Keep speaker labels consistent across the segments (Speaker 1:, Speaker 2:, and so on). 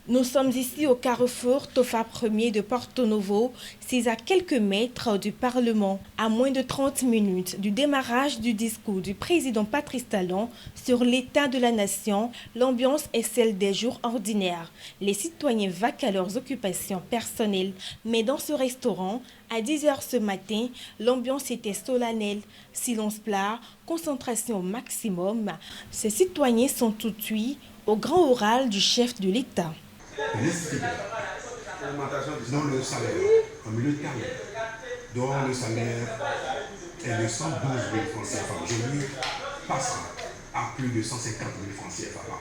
Speaker 1: Nous sommes ici au carrefour Tofa 1er de Porto Novo, c'est à quelques mètres du Parlement. À moins de 30 minutes du démarrage du discours du président Patrice Talon sur l'état de la nation, l'ambiance est celle des jours ordinaires. Les citoyens vaquent à leurs occupations personnelles, mais dans ce restaurant, à 10 h ce matin, l'ambiance était solennelle, silence plat, concentration au maximum. Ces citoyens sont tout cuits au grand oral du chef de l'État.
Speaker 2: Dans le salaire, en milieu de carrière, dont le salaire est de 112 000 francs CFA. Aujourd'hui, passera à plus de 150 000 francs CFA par an.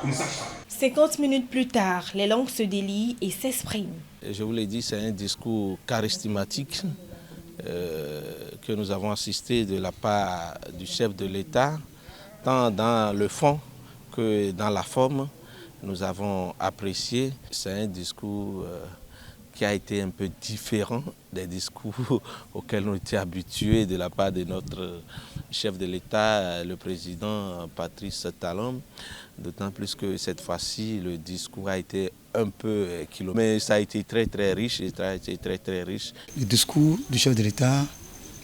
Speaker 2: Comme ça,
Speaker 1: 50 minutes plus tard, les langues se délient et s'expriment.
Speaker 3: Je vous l'ai dit, c'est un discours charismatique que nous avons assisté de la part du chef de l'État, tant dans le fond que dans la forme. Nous avons apprécié. C'est un discours qui a été un peu différent des discours auxquels nous étions habitués de la part de notre chef de l'État, le président Patrice Talon. D'autant plus que cette fois-ci, le discours a été un peu kilomètre. Mais ça a été très riche et ça a été très riche.
Speaker 4: Le discours du chef de l'État,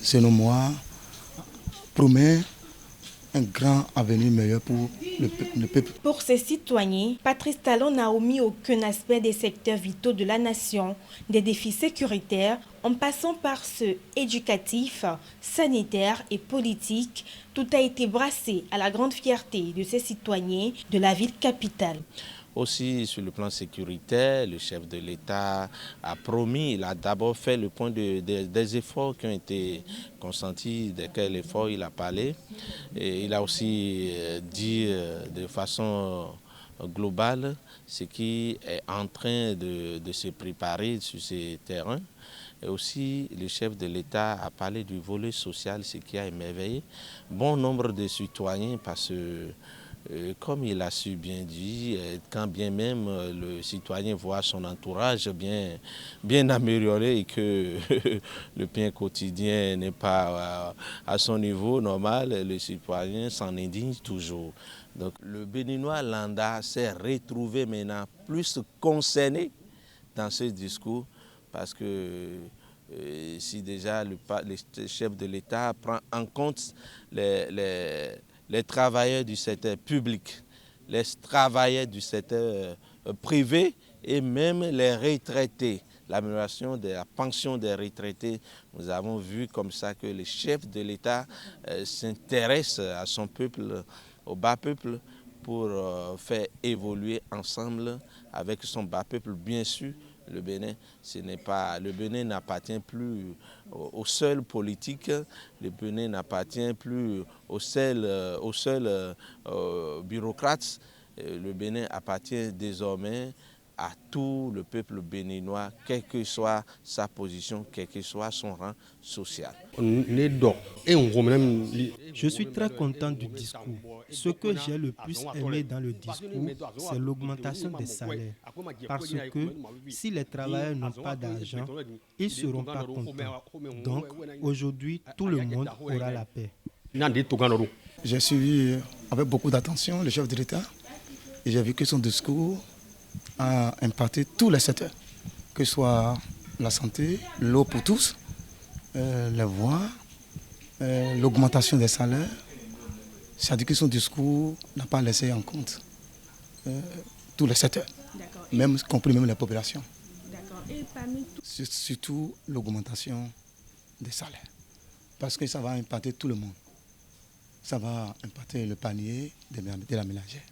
Speaker 4: selon moi, promet un grand avenir meilleur pour le peuple.
Speaker 1: Pour ces citoyens, Patrice Talon n'a omis aucun aspect des secteurs vitaux de la nation, des défis sécuritaires, en passant par ceux éducatifs, sanitaires et politiques. Tout a été brassé à la grande fierté de ces citoyens de la ville capitale.
Speaker 3: Aussi, sur le plan sécuritaire, le chef de l'État a promis, il a d'abord fait le point des efforts qui ont été consentis, de quels efforts il a parlé. Et il a aussi dit de façon globale ce qui est en train de se préparer sur ces terrains. Et aussi, le chef de l'État a parlé du volet social, ce qui a émerveillé bon nombre de citoyens parce que comme il a su bien dire, quand bien même le citoyen voit son entourage bien amélioré et que le pain quotidien n'est pas à son niveau normal, le citoyen s'en indigne toujours. Donc le Béninois lambda s'est retrouvé maintenant plus concerné dans ce discours parce que si déjà le chef de l'État prend en compte les travailleurs du secteur public, les travailleurs du secteur privé et même les retraités. L'amélioration de la pension des retraités, nous avons vu comme ça que le chef de l'État s'intéresse à son peuple, au bas peuple, pour faire évoluer ensemble avec son bas peuple, bien sûr. Le Bénin n'appartient plus aux seuls politiques, le Bénin n'appartient plus aux seuls bureaucrates. Le Bénin appartient désormais à tout le peuple béninois, quelle que soit sa position, quel que soit son rang social.
Speaker 5: Je suis très content du discours. Ce que j'ai le plus aimé dans le discours, c'est l'augmentation des salaires. Parce que si les travailleurs n'ont pas d'argent, ils ne seront pas contents. Donc aujourd'hui, tout le monde aura la paix.
Speaker 4: J'ai suivi avec beaucoup d'attention le chef de l'État et j'ai vu que son discours a impacté tous les secteurs, que ce soit la santé, l'eau pour tous, les voies, l'augmentation des salaires. C'est-à-dire que son discours n'a pas laissé en compte tous les secteurs, même compris même les populations.
Speaker 1: Et parmi
Speaker 4: surtout l'augmentation des salaires, parce que ça va impacter tout le monde. Ça va impacter le panier de la ménagère.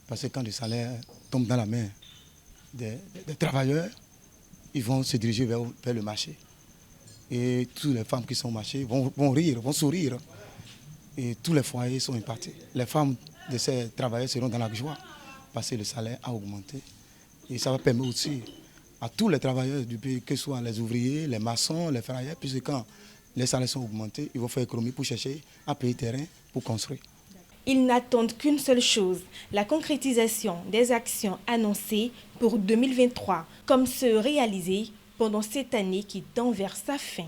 Speaker 4: Parce que quand le salaire tombe dans la main des travailleurs, ils vont se diriger vers le marché. Et toutes les femmes qui sont au marché vont rire, vont sourire. Et tous les foyers sont impactés. Les femmes de ces travailleurs seront dans la joie parce que le salaire a augmenté. Et ça va permettre aussi à tous les travailleurs du pays, que ce soit les ouvriers, les maçons, les ferrailleurs, puisque quand les salaires sont augmentés, ils vont faire économie pour chercher à payer terrain pour construire.
Speaker 1: Ils n'attendent qu'une seule chose, la concrétisation des actions annoncées pour 2023, comme ceux réalisés pendant cette année qui tend vers sa fin.